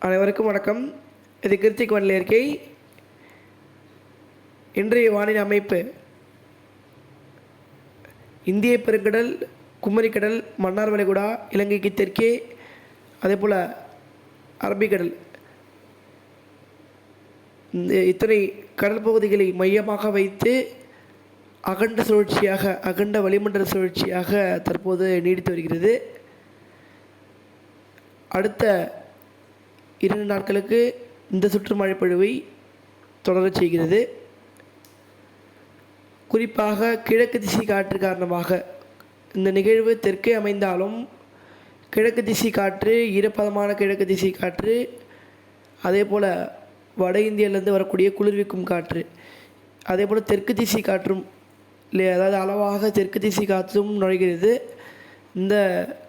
அனைவருக்கும் வணக்கம். இது கிருத்திக் வானிலை அறிக்கை. இன்றைய வானிலை அமைப்பு: இந்திய பெருங்கடல், குமரிக்கடல், மன்னார் வளைகுடா, இலங்கைக்கு தெற்கே, அதேபோல் அரபிக்கடல், இத்தனை கடல் பகுதிகளை மையமாக வைத்து அகண்ட வளிமண்டல சுழற்சியாக தற்போது நீடித்து வருகிறது. அடுத்த 2 நாட்களுக்கு இந்த சுற்று மழைப்பொழிவை தொடரச் செய்கிறது. குறிப்பாக கிழக்கு திசை காற்று காரணமாக இந்த நிகழ்வு தெற்கே அமைந்தாலும் கிழக்கு திசை காற்று, ஈரப்பதமான கிழக்கு திசை காற்று, அதே போல் வட இந்தியாவிலேருந்து வரக்கூடிய குளிர்விக்கும் காற்று, அதே போல் தெற்கு திசை காற்றும் இல்லை, அதாவது அளவாக தெற்கு திசை காற்றும் நுழைகிறது. இந்த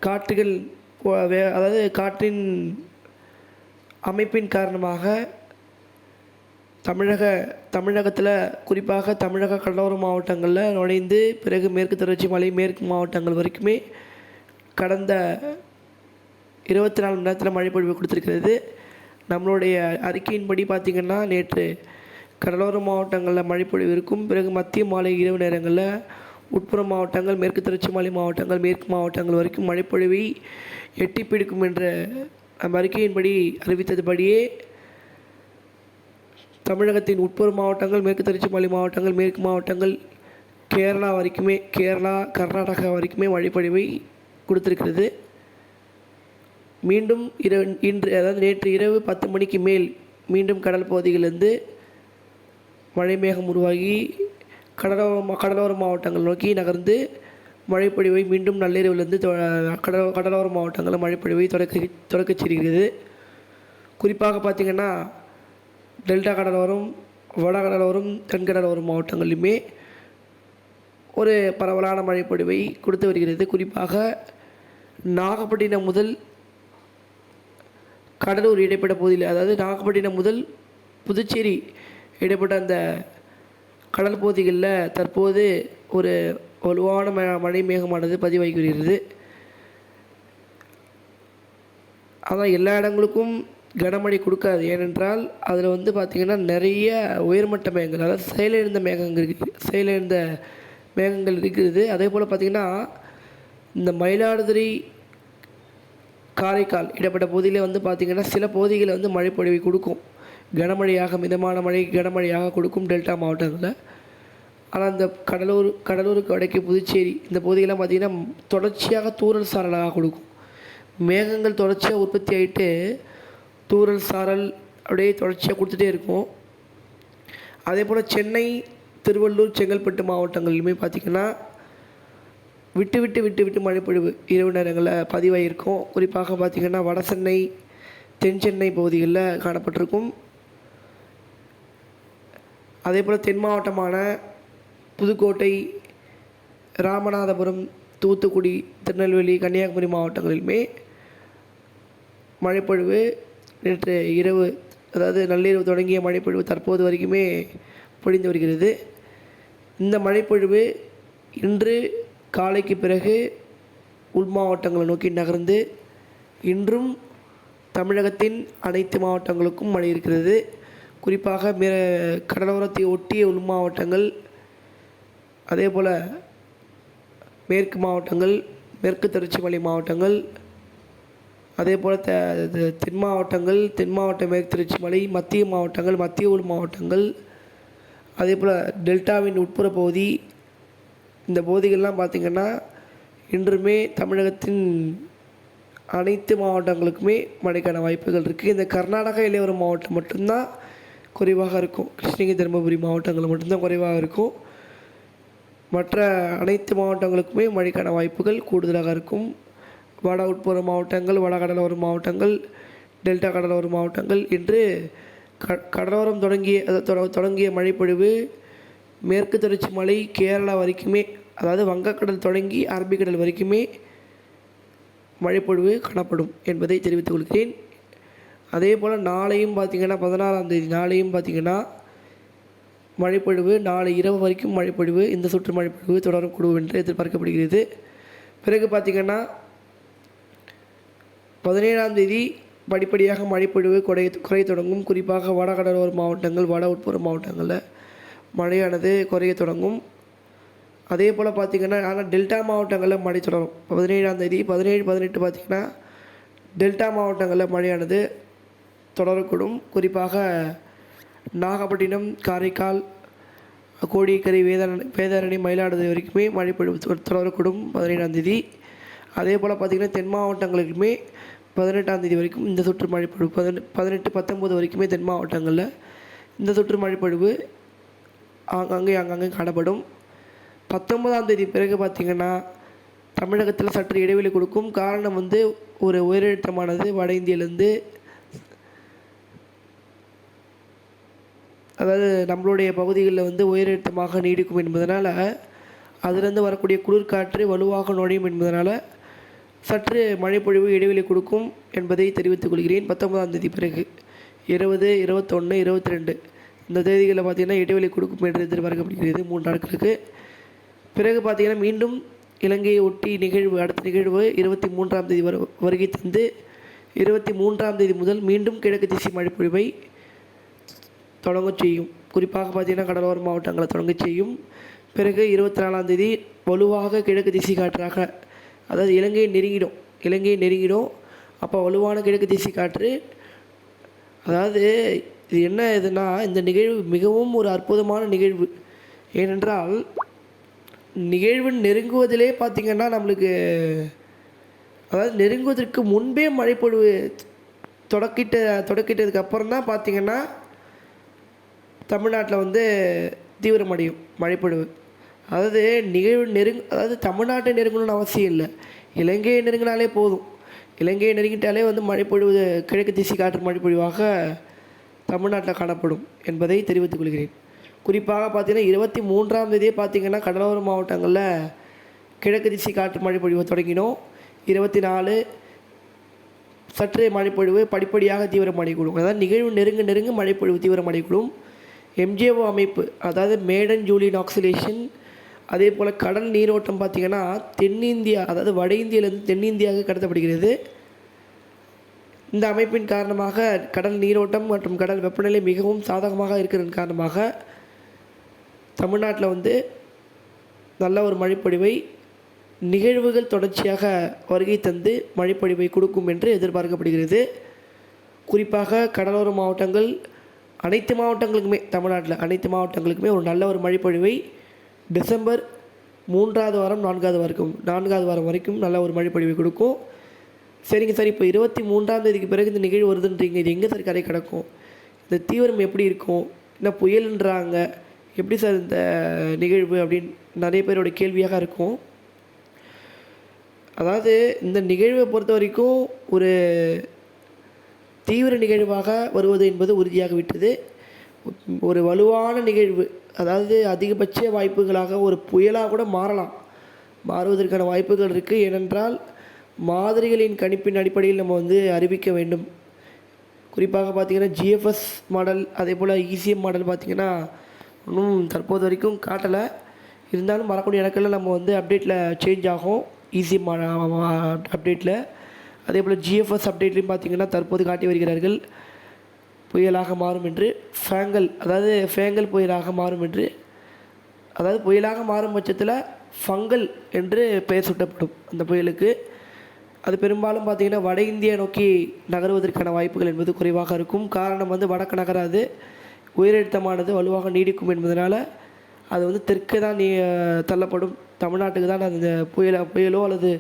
காற்றுகள் அதாவது காற்றின் அமைப்பின் காரணமாக தமிழகத்தில் குறிப்பாக தமிழக கடலோர மாவட்டங்களில் நுழைந்து பிறகு மேற்கு தொடர்ச்சி மலை மேற்கு மாவட்டங்கள் வரைக்குமே கடந்த 24 மணி நேரத்தில் மழை பொழிவு கொடுத்துருக்கிறது. நம்மளுடைய அறிக்கையின்படி பார்த்திங்கன்னா நேற்று கடலோர மாவட்டங்களில் மழைப்பொழிவு இருக்கும். பிறகு மத்திய மாலை இரவு நேரங்களில் உட்புற மாவட்டங்கள், மேற்கு தொடர்ச்சி மலை மாவட்டங்கள், மேற்கு மாவட்டங்கள் வரைக்கும் மழைப்பொழிவை எட்டி பிடிக்கும் என்ற நம்ம அறிக்கையின்படி அறிவித்ததுபடியே தமிழகத்தின் உட்புற மாவட்டங்கள், மேற்கு தொடர்ச்சி மலை மாவட்டங்கள், மேற்கு மாவட்டங்கள், கேரளா, கர்நாடகா வரைக்குமே மழைப்பொழிவை கொடுத்திருக்கிறது. மீண்டும் இன்று அதாவது நேற்று இரவு 10 மணிக்கு மேல் மீண்டும் கடல் பகுதிகளிலிருந்து மழை மேகம் உருவாகி கடலோர மாவட்டங்கள் நோக்கி நகர்ந்து மழைப்பொழிவை மீண்டும் நள்ளிரவிலிருந்து கடலோர மாவட்டங்களில் மழைப்பொழிவை தொடக்கச் செய்கிறது. குறிப்பாக பார்த்திங்கன்னா டெல்டா கடலோரம், வடகடலோரம், தென்கடலோரம் மாவட்டங்களிலுமே ஒரு பரவலான மழைப்பொழிவை கொடுத்து வருகிறது. குறிப்பாக நாகப்பட்டினம் முதல் கடலூர் இடைப்பட்ட பகுதியில், அதாவது நாகப்பட்டினம் முதல் புதுச்சேரி இடைப்பட்ட அந்த கடல் பகுதிகளில் தற்போது ஒரு வலுவான மழை மேகமானது பதிவாகி வருகிறது. ஆனால் எல்லா இடங்களுக்கும் கனமழை கொடுக்காது. ஏனென்றால் அதில் பார்த்திங்கன்னா நிறைய உயர்மட்ட மேகங்கள், அதாவது செயலிழந்த மேகங்கள் இருக்கிறது. அதே போல் பார்த்திங்கன்னா இந்த மயிலாடுதுறை, காரைக்கால் இடைப்பட்ட பகுதியில் பார்த்திங்கன்னா சில பகுதிகளில் மழைப்பொழிவை கொடுக்கும். கனமழையாக, மிதமான மழை கனமழையாக கொடுக்கும் டெல்டா மாவட்டங்களில். ஆனால் இந்த கடலூருக்கு வடக்கே புதுச்சேரி இந்த பகுதியெல்லாம் பார்த்திங்கன்னா தொடர்ச்சியாக தூறல் சாரலாக கொடுக்கும். மேகங்கள் தொடர்ச்சியாக உற்பத்தி ஆகிட்டு தூறல் சாரல் அப்படியே தொடர்ச்சியாக கொடுத்துட்டே இருக்கும். அதே போல் சென்னை, திருவள்ளூர், செங்கல்பட்டு மாவட்டங்களிலுமே பார்த்திங்கன்னா விட்டு விட்டு விட்டு விட்டு மழைப்பொழிவு இரவு நேரங்களில் பதிவாகியிருக்கும். குறிப்பாக பார்த்திங்கன்னா வட சென்னை, தென் சென்னை பகுதிகளில் காணப்பட்டிருக்கும். அதே போல் தென் மாவட்டமான புதுக்கோட்டை, ராமநாதபுரம், தூத்துக்குடி, திருநெல்வேலி, கன்னியாகுமரி மாவட்டங்களிலுமே மழைப்பொழிவு நேற்று இரவு, அதாவது நள்ளிரவு தொடங்கிய மழைப்பொழிவு தற்போது வரைக்குமே பொழிந்து வருகிறது. இந்த மழைப்பொழிவு இன்று காலைக்கு பிறகு உள் மாவட்டங்களை நோக்கி நகர்ந்து இன்றும் தமிழகத்தின் அனைத்து மாவட்டங்களுக்கும் மழை இருக்கிறது. குறிப்பாக கடலோரத்தை ஒட்டிய உள் மாவட்டங்கள், அதே போல் மேற்கு மாவட்டங்கள், மேற்கு தொடர்ச்சி மலை மாவட்டங்கள், அதே போல் தென் மாவட்ட மேற்கு தொடர்ச்சி மலை, மத்திய மாவட்டங்கள், மத்திய உள் மாவட்டங்கள், அதே போல் டெல்டாவின் உட்புற பகுதி, இந்த பகுதிகள்லாம் பார்த்திங்கன்னா இன்றுமே தமிழகத்தின் அனைத்து மாவட்டங்களுக்குமே மழைக்கான வாய்ப்புகள் இருக்குது. இந்த கர்நாடகா எல்லையோர மாவட்டம் மட்டும்தான் குறைவாக இருக்கும். கிருஷ்ணகிரி, தருமபுரி மாவட்டங்கள் மட்டும்தான் குறைவாக இருக்கும். மற்ற அனைத்து மாவட்டங்களுக்குமே மழைக்கான வாய்ப்புகள் கூடுதலாக இருக்கும். வட உட்புற மாவட்டங்கள், வட கடலோர மாவட்டங்கள், டெல்டா கடலோர மாவட்டங்கள் என்று கடலோரம் தொடங்கிய மழைப்பொழிவு மேற்கு தொடர்ச்சி மலை கேரளா வரைக்குமே, அதாவது வங்கக்கடல் தொடங்கி அரபிக்கடல் வரைக்குமே மழைப்பொழிவு காணப்படும் என்பதை தெரிவித்துக் கொள்கிறேன். அதே போல் நாளையும் பார்த்திங்கன்னா 16ஆம் தேதி நாளையும் பார்த்திங்கன்னா மழைப்பொழிவு, நாளை இரவு வரைக்கும் மழைப்பொழிவு, இந்த சுற்று மழைப்பொழிவு தொடரக்கூடும் என்று எதிர்பார்க்கப்படுகிறது. பிறகு பார்த்திங்கன்னா 17ஆம் தேதி படிப்படியாக மழைப்பொழிவு குறைய தொடங்கும். குறிப்பாக வடகடலோர மாவட்டங்கள், வட உட்புற மாவட்டங்களில் மழையானது குறைய தொடங்கும். அதே போல் பார்த்திங்கன்னா ஆனால் டெல்டா மாவட்டங்களில் மழை தொடரும். 17ஆம் தேதி 17, 18 பார்த்திங்கன்னா டெல்டா மாவட்டங்களில் மழையானது தொடரக்கூடும். குறிப்பாக நாகப்பட்டினம், காரைக்கால், கோடியக்கரை, வேதாரண்யம், மயிலாடுதுறை வரைக்குமே மழை பொழிவு தொடரக்கூடும் 17ஆம் தேதி. அதே போல் பார்த்திங்கன்னா தென் மாவட்டங்களுக்குமே 18ஆம் தேதி வரைக்கும் இந்த சுற்று மழைப்பொழிவு 18, 19 வரைக்குமே தென் மாவட்டங்களில் இந்த சுற்று மழைப்பொழிவு அங்கங்கே காணப்படும். 19ஆம் தேதி பிறகு பார்த்திங்கன்னா தமிழகத்தில் சற்று இடைவெளி கொடுக்கும். காரணம் ஒரு உயரழுத்தமானது வட இந்தியிலேருந்து, அதாவது நம்மளுடைய பகுதிகளில் உயரழுத்தமாக நீடிக்கும் என்பதனால் அதிலிருந்து வரக்கூடிய குளிர்காற்று வலுவாக நுழையும் என்பதனால் சற்று மழைப்பொழிவு இடைவெளி கொடுக்கும் என்பதை தெரிவித்துக் கொள்கிறேன். 19ஆம் தேதி பிறகு 20, 21, 22 இந்த தேதிகளில் பார்த்திங்கன்னா இடைவெளி கொடுக்கும் என்று எதிர்பார்க்கப்படுகிறது 3 நாட்களுக்கு. பிறகு பார்த்திங்கன்னா மீண்டும் இலங்கையை ஒட்டி அடுத்த நிகழ்வு 23ஆம் தேதி வருகை தந்து 23ஆம் தேதி முதல் மீண்டும் கிழக்கு திசை மழைப்பொழிவை தொடங்க செய்யும். குறிப்பாக பார்த்திங்கன்னா கடலோர மாவட்டங்களை தொடங்க செய்யும். பிறகு 24ஆம் தேதி வலுவாக கிழக்கு திசை காற்றாக, அதாவது இலங்கையை நெருங்கிடும். அப்போ வலுவான கிழக்கு திசை காற்று, அதாவது இது என்ன இதுனா இந்த நிகழ்வு மிகவும் ஒரு அற்புதமான நிகழ்வு. ஏனென்றால் நிகழ்வு நெருங்குவதிலே பார்த்திங்கன்னா நம்மளுக்கு, அதாவது நெருங்குவதற்கு முன்பே மழைப்பொழிவு தொடக்கிட்டதுக்கு அப்புறம் தான் பார்த்திங்கன்னா தமிழ்நாட்டில் தீவிரமடையும் மழைப்பொழிவு. அதாவது அதாவது தமிழ்நாட்டை நெருங்கணும்னு அவசியம் இல்லை, இலங்கையை நெருங்கினாலே போதும். இலங்கையை நெருங்கிட்டாலே மழைப்பொழிவு கிழக்கு திசை காற்று மழைப்பொழிவாக தமிழ்நாட்டில் காணப்படும் என்பதை தெரிவித்துக் கொள்கிறேன். குறிப்பாக பார்த்திங்கன்னா 23ஆம் தேதியே பார்த்திங்கன்னா கடலோர மாவட்டங்களில் கிழக்கு திசை காற்று மழைப்பொழிவு தொடங்கினோம். 24 சற்று மழைப்பொழிவு படிப்படியாக தீவிரமடையக்கூடும். அதாவது நிகழ்வு நெருங்க மழைப்பொழிவு தீவிரமடையக்கூடும். MJO அமைப்பு, அதாவது மேடன் ஜூலியன் ஆக்சிலேஷன், அதே போல் கடல் நீரோட்டம் பார்த்திங்கன்னா தென்னிந்தியா, அதாவது வட இந்தியாவிலிருந்து தென்னிந்தியாவுக்கு கடத்தப்படுகிறது. இந்த அமைப்பின் காரணமாக கடல் நீரோட்டம் மற்றும் கடல் வெப்பநிலை மிகவும் சாதகமாக இருக்கிறதன் காரணமாக தமிழ்நாட்டில் நல்ல ஒரு மழைப்பொழிவை நிகழ்வுகள் தொடர்ச்சியாக வருகை தந்து மழைப்பொழிவை கொடுக்கும் என்று எதிர்பார்க்கப்படுகிறது. குறிப்பாக கடலோர மாவட்டங்கள் அனைத்து மாவட்டங்களுக்குமே, தமிழ்நாட்டில் அனைத்து மாவட்டங்களுக்குமே ஒரு நல்ல ஒரு மழைப்பொழிவை டிசம்பர் 3ஆவது வாரம் 4ஆவது வாரம் வரைக்கும் நல்ல ஒரு மழைப்பொழிவை கொடுக்கும். சரிங்க சார், இப்போ 23ஆம் தேதிக்கு பிறகு இந்த நிகழ்வு வருதுன்றீங்க, இது எங்கே சார் கரை கிடக்கும், இந்த தீவிரம் எப்படி இருக்கும், என்ன புயல்ன்றாங்க, எப்படி சார் இந்த நிகழ்வு அப்படின்னு நிறைய பேரோட கேள்வியாக இருக்கும். அதாவது இந்த நிகழ்வை பொறுத்த வரைக்கும் ஒரு தீவிர நிகழ்வாக வருவது என்பது உறுதியாகிவிட்டது. ஒரு வலுவான நிகழ்வு, அதாவது அதிகபட்ச வாய்ப்புகளாக ஒரு புயலாக கூட மாறுவதற்கான வாய்ப்புகள் இருக்குது. ஏனென்றால் மாதிரிகளின் கணிப்பின் அடிப்படையில் நம்ம அறிவிக்க வேண்டும். குறிப்பாக பார்த்திங்கன்னா GFS மாடல், அதே போல் ECM மாடல் பார்த்திங்கன்னா இன்னும் தற்போது வரைக்கும் காட்டலை. இருந்தாலும் வரக்கூடிய இடங்களில் நம்ம அப்டேட்டில் சேஞ்ச் ஆகும். ECM அப்டேட்டில், அதே போல் GFS அப்டேட்லையும் பார்த்திங்கன்னா தற்போது காட்டி வருகிறார்கள் புயலாக மாறும் என்று. ஃபேங்கல் புயலாக மாறும் என்று, அதாவது புயலாக மாறும் பட்சத்தில் ஃபங்கல் என்று பெயர் சூட்டப்படும் அந்த புயலுக்கு. அது பெரும்பாலும் பார்த்திங்கன்னா வட இந்தியா நோக்கி நகருவதற்கான வாய்ப்புகள் என்பது குறைவாக இருக்கும். காரணம் வடக்கு நகராது, உயரழுத்தமானது வலுவாக நீடிக்கும் என்பதனால் அது தெற்கே தான் தள்ளப்படும். தமிழ்நாட்டுக்கு தான் அந்த புயலோ அல்லது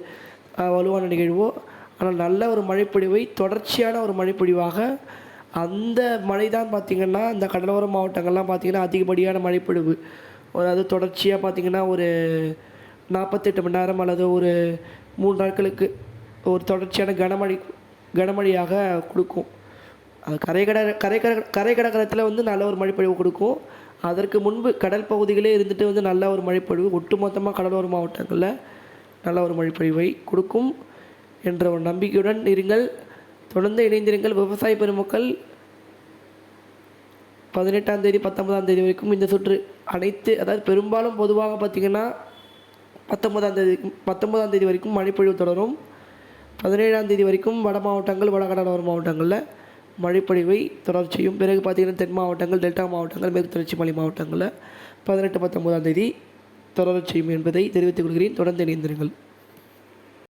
வலுவான நிகழ்வோ. ஆனால் நல்ல ஒரு மழைப்பொழிவை, தொடர்ச்சியான ஒரு மழைப்பொழிவாக, அந்த மழை தான் பார்த்திங்கன்னா இந்த கடலோர மாவட்டங்கள்லாம் பார்த்திங்கன்னா அதிகப்படியான மழைப்பொழிவு, அதாவது தொடர்ச்சியாக பார்த்திங்கன்னா ஒரு 48 மணி நேரம் அல்லது ஒரு 3 நாட்களுக்கு ஒரு தொடர்ச்சியான கனமழையாக கொடுக்கும். அது கரை கடற்கரத்தில் நல்ல ஒரு மழைப்பொழிவு கொடுக்கும். அதற்கு முன்பு கடல் பகுதிகளே இருந்துட்டு நல்ல ஒரு மழைப்பொழிவு ஒட்டுமொத்தமாக கடலோர மாவட்டங்களில் நல்ல ஒரு மழைப்பொழிவை கொடுக்கும் என்ற ஒரு நம்பிக்கையுடன் இருங்கள். தொடர்ந்து இணைந்திருங்கள். விவசாய பெருமக்கள் 18ஆம் தேதி 19ஆம் தேதி வரைக்கும் இந்த சுற்று அதாவது பெரும்பாலும் பொதுவாக பார்த்திங்கன்னா 19ஆம் தேதி வரைக்கும் மழைப்பொழிவு தொடரும். 17ஆம் தேதி வரைக்கும் வட மாவட்டங்கள், வடகடலோர மாவட்டங்களில் மழைப்பொழிவை தொடர் செய்யும். பிறகு பார்த்திங்கன்னா தென் மாவட்டங்கள், டெல்டா மாவட்டங்கள், மேற்கு தொடர்ச்சி மலை மாவட்டங்களில் 18, 19ஆம் தேதி தொடரச் செய்யும் என்பதை தெரிவித்துக் கொள்கிறேன். தொடர்ந்து இணைந்திருங்கள்.